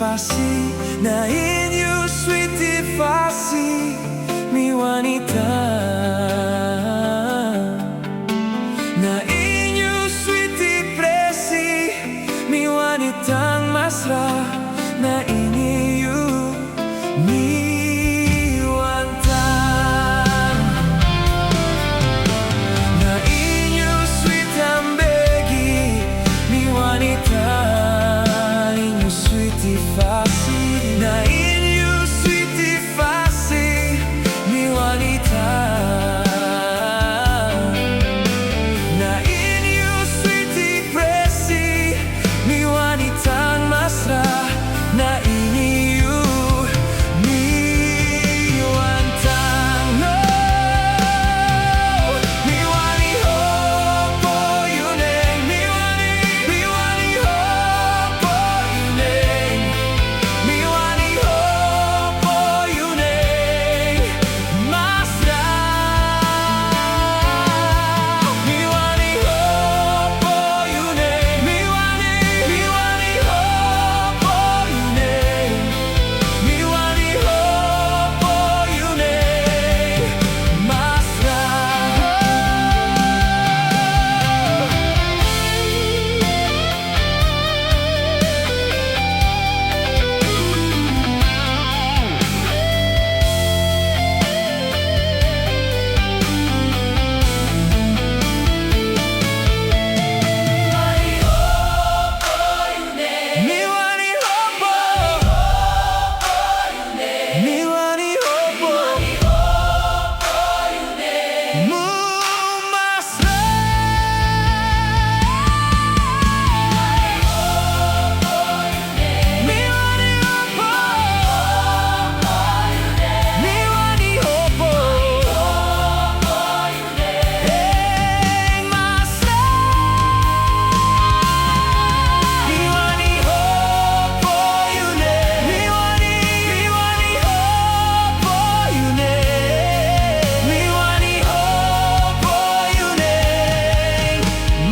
motivasi na inyo sweetifasi mi wanita na inyo sweetipresi mi wanitang masra na inyo mi wantan na inyo Swit Anbegi mi wanita inyo sweetifasi na inyo sweetifasi mi wanita na inyo sweetipresi mi wanitang masra na inyo mi wantan no mi wani hopo yuneng mi wani hopo yuneng mi wani hopo yuneng masra mi wani hopo yuneng mi wani hopo yuneng mi wani hopo yuneng masra mi wani hopo mi wani hopo mu masra mi wani hopo mi wani hopo hey masra mi wani hopo yuneng mi wani hopo yuneng mi wani hopo yuneng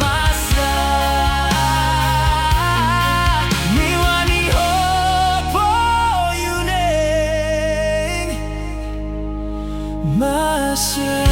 masra mi wani hopo yuneng masra